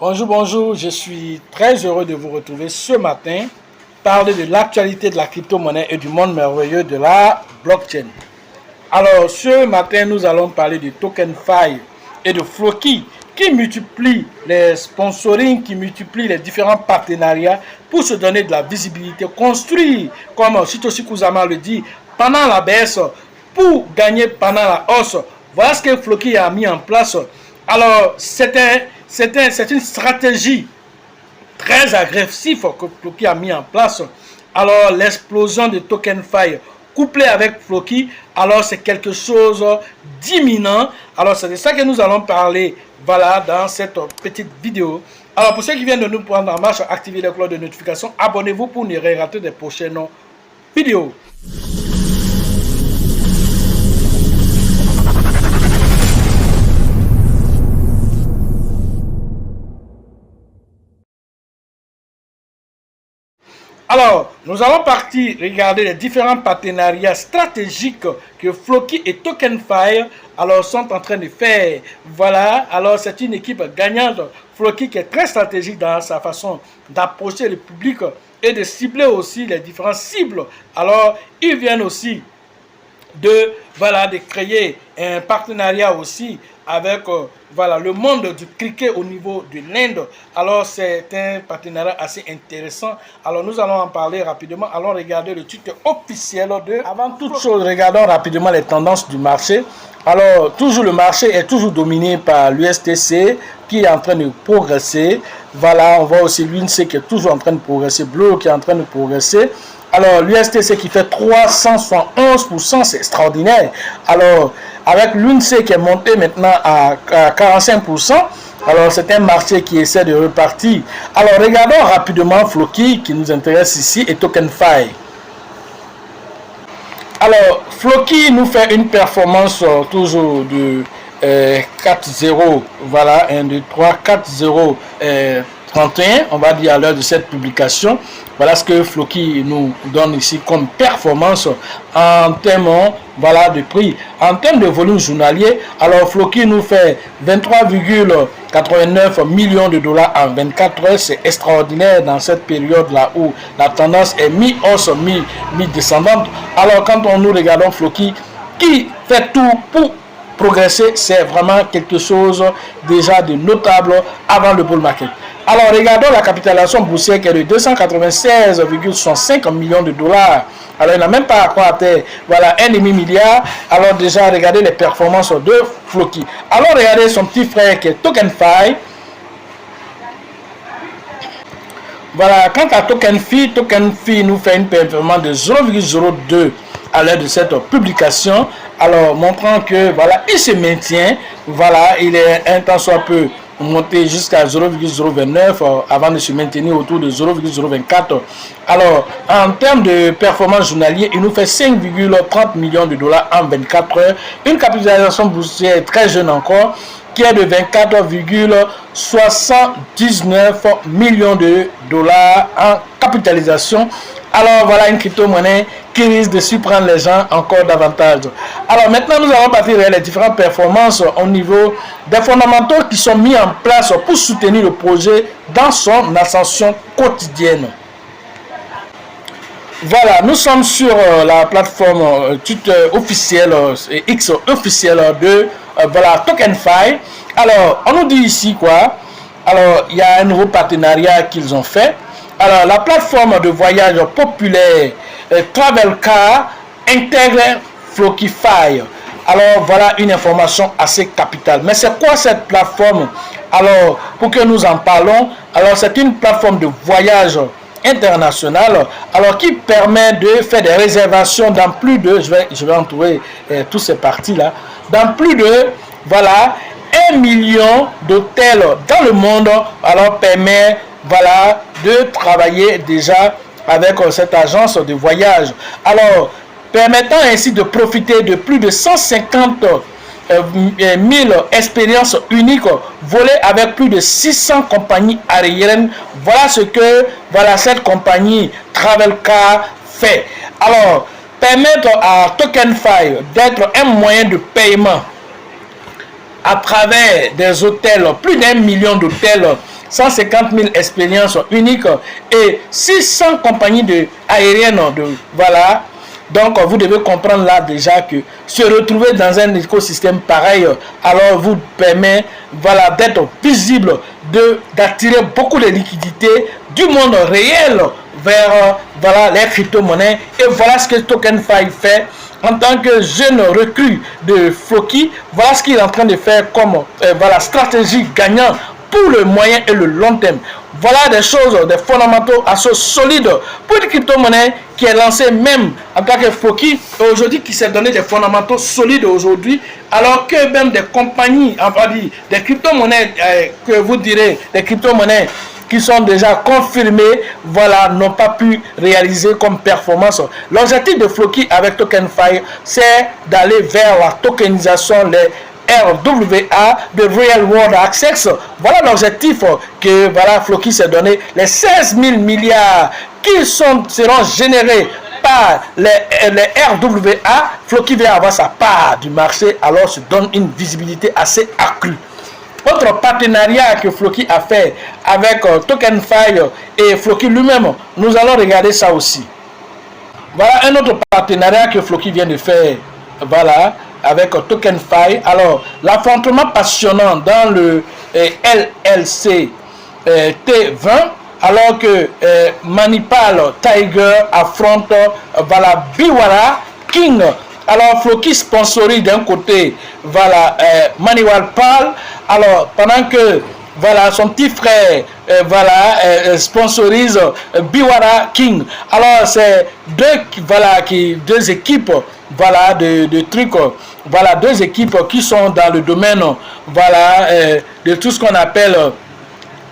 Bonjour, bonjour, je suis très heureux de vous retrouver ce matin, parler de l'actualité de la crypto-monnaie et du monde merveilleux de la blockchain. Alors, ce matin, nous allons parler de TokenFi et de Floki qui multiplient les sponsorings, qui multiplient les différents partenariats pour se donner de la visibilité, construire, comme Satoshi Kusama le dit, pendant la baisse pour gagner pendant la hausse. Voilà ce que Floki a mis en place. Alors, c'est une stratégie très agressive que Floki a mis en place. Alors, l'explosion de TokenFi couplé avec Floki, alors c'est quelque chose d'imminent. Alors, c'est de ça que nous allons parler, voilà, dans cette petite vidéo. Alors, pour ceux qui viennent de nous prendre en marche, activez les cloches de notification, abonnez-vous pour ne rien rater des prochaines vidéos. Alors, nous allons partir regarder les différents partenariats stratégiques que Floki et TokenFi sont en train de faire. Voilà, alors c'est une équipe gagnante. Floki qui est très stratégique dans sa façon d'approcher le public et de cibler aussi les différentes cibles. Alors, ils viennent aussi de créer un partenariat aussi avec le monde du cricket au niveau de l'Inde. Alors c'est un partenariat assez intéressant. Alors nous allons en parler rapidement. Allons regarder le titre officiel de... Avant toute chose, regardons rapidement les tendances du marché. Alors toujours le marché est toujours dominé par l'USTC qui est en train de progresser. Voilà, on voit aussi l'UNC qui est toujours en train de progresser, Blue qui est en train de progresser. Alors, l'USTC qui fait 371%, c'est extraordinaire. Alors, avec l'UNC qui est monté maintenant à 45%, alors c'est un marché qui essaie de repartir. Alors, regardons rapidement Floki qui nous intéresse ici et TokenFi. Alors, Floki nous fait une performance toujours de 4-0, voilà, 1, 2, 3, 4-0, 31, on va dire à l'heure de cette publication. Voilà ce que Floki nous donne ici comme performance en termes de prix. En termes de volume journalier, alors Floki nous fait 23,89 millions de dollars en 24 heures. C'est extraordinaire dans cette période-là où la tendance est mi-hausse, mi-descendante. Alors quand nous regardons Floki qui fait tout pour progresser, c'est vraiment quelque chose déjà de notable avant le bull market. Alors regardons la capitalisation boursière qui est de 296,65 millions de dollars. Alors il n'a même pas à croire à terre. Voilà, 1,5 milliard. Alors déjà regardez les performances de Floki. Alors regardez son petit frère qui est TokenFi. Voilà, quant à TokenFi nous fait une performance de 0,02 à l'heure de cette publication. Alors montrant que voilà, il se maintient. Voilà, il est un tant soit peu monté jusqu'à 0,029 avant de se maintenir autour de 0,024. Alors, en termes de performance journalière, il nous fait 5,30 millions de dollars en 24 heures. Une capitalisation boursière très jeune encore, qui est de 24,79 millions de dollars en capitalisation. Alors voilà une crypto-monnaie qui risque de surprendre les gens encore davantage. Alors maintenant nous allons partir vers les différentes performances au niveau des fondamentaux qui sont mis en place pour soutenir le projet dans son ascension quotidienne. Voilà, nous sommes sur la plateforme Twitter officielle et X officielle de TokenFi. Alors on nous dit ici quoi? Alors il y a un nouveau partenariat qu'ils ont fait. Alors, la plateforme de voyage populaire Travelcar intègre Flokify. Alors, voilà une information assez capitale. Mais c'est quoi cette plateforme? Alors, pour que nous en parlons, alors c'est une plateforme de voyage international, alors qui permet de faire des réservations dans plus de, je vais entourer tous ces parties là, dans plus de 1 million d'hôtels dans le monde. Alors permet de travailler déjà avec cette agence de voyage, alors permettant ainsi de profiter de plus de 150 000 expériences uniques volées avec plus de 600 compagnies aériennes. Voilà ce que cette compagnie Travelcar fait. Alors permettre à TokenFi d'être un moyen de paiement à travers des hôtels, plus d'1 million d'hôtels 150 000 expériences uniques et 600 compagnies aériennes. Voilà. Donc, vous devez comprendre là déjà que se retrouver dans un écosystème pareil, alors vous permet voilà, d'être visible, d'attirer beaucoup de liquidités du monde réel vers voilà, les crypto-monnaies. Et voilà ce que TokenFi fait en tant que jeune recrue de Floki. Voilà ce qu'il est en train de faire comme voilà, stratégie gagnante pour le moyen et le long terme. Voilà des choses, des fondamentaux assez solides pour une crypto-monnaie qui est lancée même en tant que Floki aujourd'hui, qui s'est donné des fondamentaux solides aujourd'hui, alors que même des compagnies, enfin des crypto-monnaies que vous direz, des crypto-monnaies qui sont déjà confirmés, voilà, n'ont pas pu réaliser comme performance. L'objectif de Floki avec TokenFi, c'est d'aller vers la tokenisation, les RWA, de Real World Access. Voilà l'objectif que voilà, Floki s'est donné. Les 16 000 milliards qui seront générés par les RWA, Floki va avoir sa part du marché, alors se donne une visibilité assez accrue. Autre partenariat que Floki a fait avec TokenFi et Floki lui-même, nous allons regarder ça aussi. Voilà un autre partenariat que Floki vient de faire, voilà, avec TokenFi. Alors, l'affrontement passionnant dans le LLC T20, alors que Manipal Tiger affronte voilà, Biwara King. Alors, Floki sponsorise d'un côté, voilà, Manipal. Alors, pendant que voilà, son petit frère voilà, sponsorise Biwara King. Alors, c'est deux équipes voilà, de trucs, voilà, deux équipes qui sont dans le domaine voilà, de tout ce qu'on appelle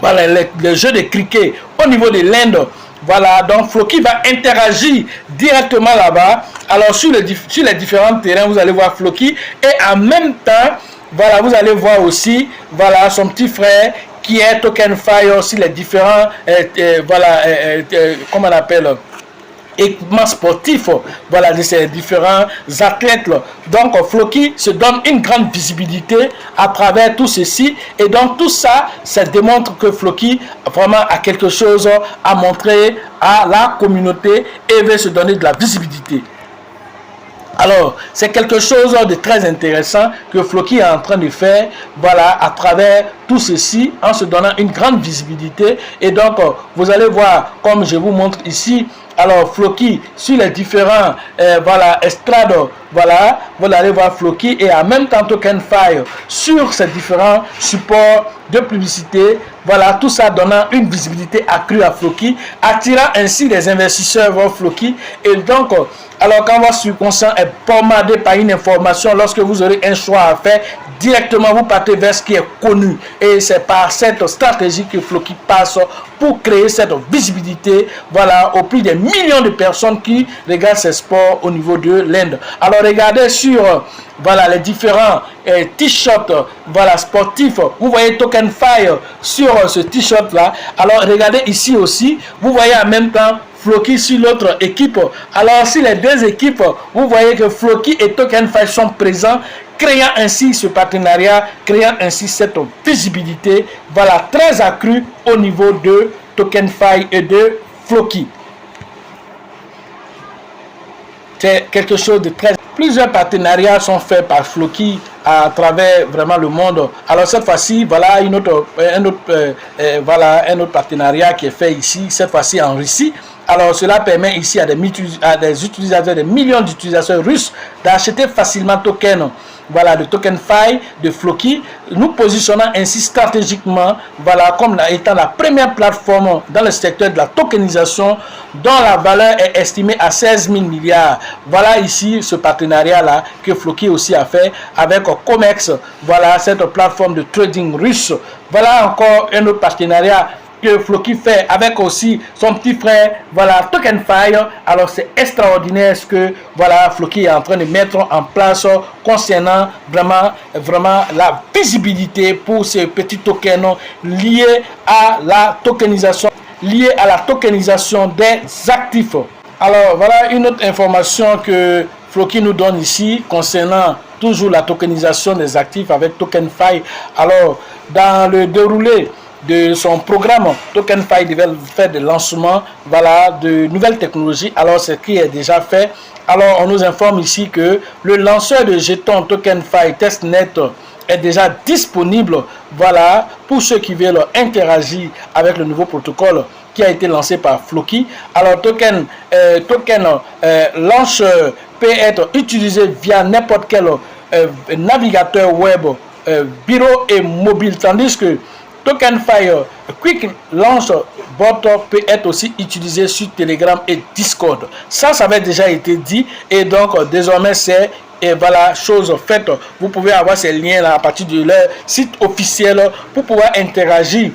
voilà, les jeux de cricket au niveau de l'Inde. Voilà, donc Floki va interagir directement là-bas. Alors sur les différents terrains, vous allez voir Floki, et en même temps, voilà, vous allez voir aussi voilà, son petit frère qui est TokenFi, aussi les différents voilà, comment on appelle, équipements sportifs, voilà, de ces différents athlètes. Donc Floki se donne une grande visibilité à travers tout ceci, et donc tout ça, ça démontre que Floki vraiment a quelque chose à montrer à la communauté et veut se donner de la visibilité. Alors, c'est quelque chose de très intéressant que Floki est en train de faire, voilà, à travers tout ceci, en se donnant une grande visibilité. Et donc, vous allez voir, comme je vous montre ici, alors Floki sur les différents voilà, estrades, voilà, vous allez voir Floki, et en même temps TokenFi sur ces différents supports de publicité, voilà, tout ça donnant une visibilité accrue à Floki, attirant ainsi les investisseurs vers Floki. Et donc, alors quand votre subconscient est pommardé par une information, lorsque vous aurez un choix à faire, directement vous partez vers ce qui est connu, et c'est par cette stratégie que Floki passe pour créer cette visibilité, voilà, au plus des millions de personnes qui regardent ces sports au niveau de l'Inde. Alors regardez sur voilà, les différents t-shirts voilà, sportifs, vous voyez TokenFi sur ce t-shirt là. Alors regardez ici aussi, vous voyez en même temps Floki sur l'autre équipe. Alors si les deux équipes, vous voyez que Floki et TokenFi sont présents, créant ainsi ce partenariat, créant ainsi cette visibilité, voilà, très accrue au niveau de TokenFi et de Floki. C'est quelque chose de très... Plusieurs partenariats sont faits par Floki à travers vraiment le monde. Alors cette fois-ci, voilà un autre partenariat qui est fait ici, cette fois-ci en Russie. Alors cela permet ici à des utilisateurs, des millions d'utilisateurs russes d'acheter facilement tokens, voilà, de TokenFi, de Floki, nous positionnant ainsi stratégiquement, voilà, comme étant la première plateforme dans le secteur de la tokenisation dont la valeur est estimée à 16 000 milliards. Voilà ici ce partenariat-là que Floki aussi a fait avec Comex, voilà, cette plateforme de trading russe. Voilà encore un autre partenariat que Floki fait avec aussi son petit frère, voilà, TokenFi. Alors c'est extraordinaire ce que voilà, Floki est en train de mettre en place concernant vraiment la visibilité pour ces petits tokens liés à la tokenisation, des actifs. Alors voilà une autre information que Floki nous donne ici concernant toujours la tokenisation des actifs avec TokenFi. Alors dans le déroulé de son programme TokenFi devait faire des lancements, voilà, de nouvelles technologies. Alors, ce qui est déjà fait. Alors, on nous informe ici que le lanceur de jetons TokenFi Testnet est déjà disponible, voilà, pour ceux qui veulent interagir avec le nouveau protocole qui a été lancé par Floki. Alors, token launcher peut être utilisé via n'importe quel navigateur web, bureau et mobile, tandis que TokenFi Quick Launch Bot peut être aussi utilisé sur Telegram et Discord. Ça avait déjà été dit et donc désormais c'est voilà, chose faite. Vous pouvez avoir ces liens là à partir de leur site officiel pour pouvoir interagir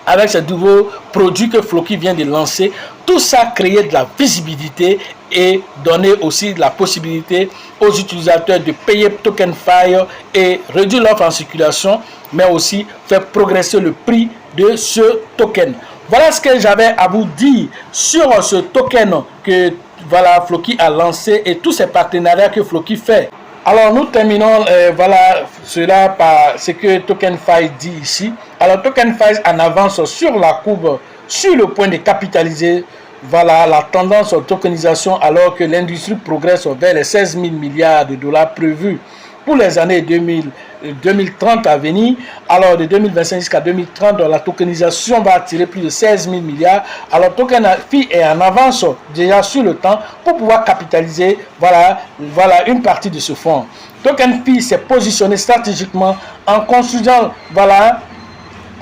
avec ce nouveau produit que Floki vient de lancer. Tout ça créer de la visibilité et donner aussi de la possibilité aux utilisateurs de payer TokenFi et réduire l'offre en circulation, mais aussi faire progresser le prix de ce token. Voilà ce que j'avais à vous dire sur ce token que voilà, Floki a lancé et tous ces partenariats que Floki fait. Alors nous terminons voilà, cela par ce que TokenFi dit ici. Alors TokenFi en avance sur la courbe, sur le point de capitaliser voilà, la tendance aux tokenisation alors que l'industrie progresse vers les 16 000 milliards de dollars prévus pour les années 2030 à venir. Alors de 2025 jusqu'à 2030, la tokenisation va attirer plus de 16 000 milliards. Alors TokenFi est en avance déjà sur le temps pour pouvoir capitaliser voilà une partie de ce fonds. TokenFi s'est positionné stratégiquement en construisant voilà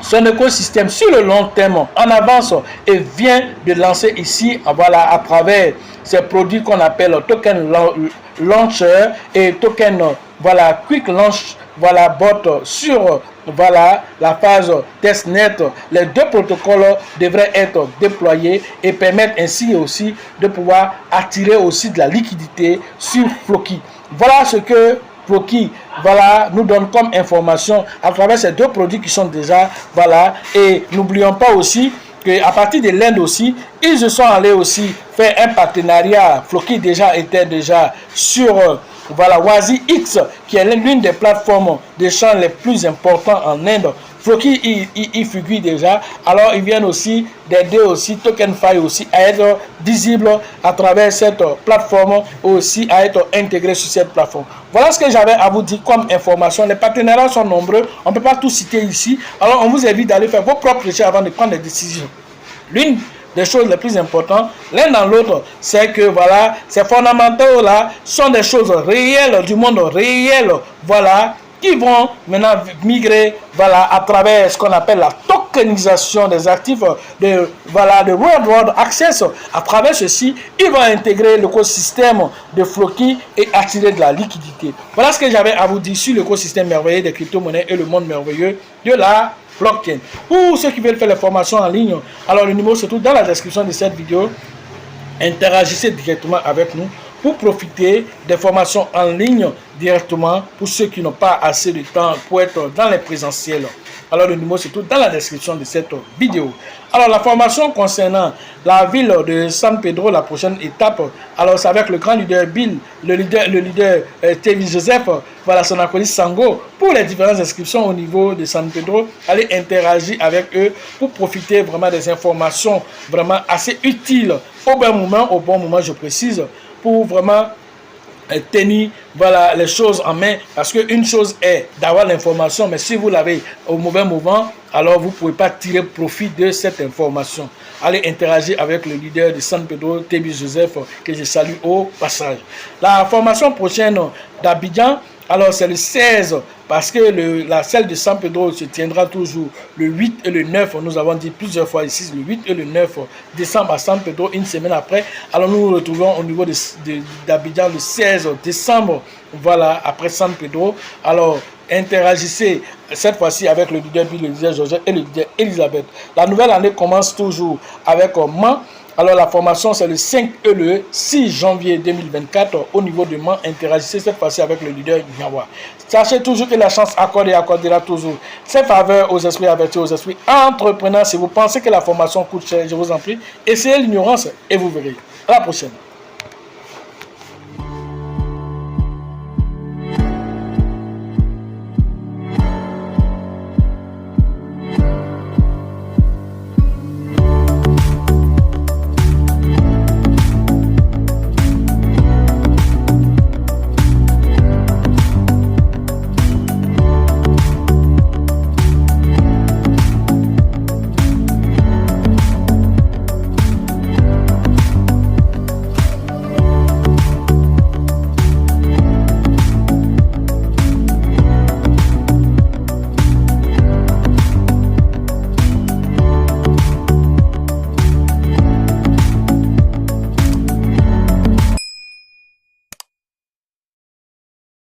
son écosystème sur le long terme en avance et vient de lancer ici voilà à travers ces produits qu'on appelle Token Launcher et Token voilà Quick Launch voilà bot sur voilà la phase testnet. Les deux protocoles devraient être déployés et permettre ainsi aussi de pouvoir attirer aussi de la liquidité sur Floki. Voilà ce que Floki voilà, nous donne comme information à travers ces deux produits qui sont déjà voilà. Et n'oublions pas aussi qu'à partir de l'Inde aussi, ils se sont allés aussi faire un partenariat. Floki était déjà sur voilà, WaziX, qui est l'une des plateformes d'échange les plus importantes en Inde. Floki y figure déjà. Alors ils viennent aussi d'aider aussi TokenFi aussi à être visible à travers cette plateforme, aussi à être intégré sur cette plateforme. Voilà ce que j'avais à vous dire comme information. Les partenariats sont nombreux, on ne peut pas tout citer ici. Alors on vous invite d'aller faire vos propres recherches avant de prendre des décisions. L'une des choses les plus importantes, l'un dans l'autre, c'est que voilà, ces fondamentaux là sont des choses réelles du monde réel, voilà, qui vont maintenant migrer voilà, à travers ce qu'on appelle la tokenisation des actifs de World Access. À travers ceci, ils vont intégrer l'écosystème de Floki et attirer de la liquidité. Voilà ce que j'avais à vous dire sur l'écosystème merveilleux des crypto-monnaies et le monde merveilleux de la blockchain. Pour ceux qui veulent faire les formations en ligne, alors le numéro se trouve dans la description de cette vidéo. Interagissez directement avec nous pour profiter des formations en ligne directement pour ceux qui n'ont pas assez de temps pour être dans les présentiels. Alors le numéro se trouve dans la description de cette vidéo. Alors la formation concernant la ville de San Pedro, la prochaine étape, alors c'est avec le grand leader Bill, le leader Tevin Joseph, voilà son acolyte Sango. Pour les différentes inscriptions au niveau de San Pedro, allez interagir avec eux pour profiter vraiment des informations vraiment assez utiles au bon moment je précise, pour vraiment tenir voilà, les choses en main, parce qu'une chose est d'avoir l'information, mais si vous l'avez au mauvais moment, alors vous ne pouvez pas tirer profit de cette information. Allez interagir avec le leader de San Pedro, Tevin Joseph, que je salue au passage. La formation prochaine d'Abidjan, alors c'est le 16, parce que celle de San Pedro se tiendra toujours le 8 et le 9, nous avons dit plusieurs fois ici, le 8 et le 9 décembre à San Pedro, une semaine après. Alors nous nous retrouvons au niveau d'Abidjan le 16 décembre, voilà, après San Pedro. Alors interagissez cette fois-ci avec le leader Bill, le leader Georges et le leader Elisabeth. La nouvelle année commence toujours avec Mans. Alors la formation c'est le 5 et le 6 janvier 2024 au niveau de Mans. Interagissez cette fois-ci avec le leader Nyawa. Sachez toujours que la chance accordera toujours ses faveurs aux esprits avertis, aux esprits entrepreneurs. Si vous pensez que la formation coûte cher, je vous en prie, essayez l'ignorance et vous verrez. À la prochaine.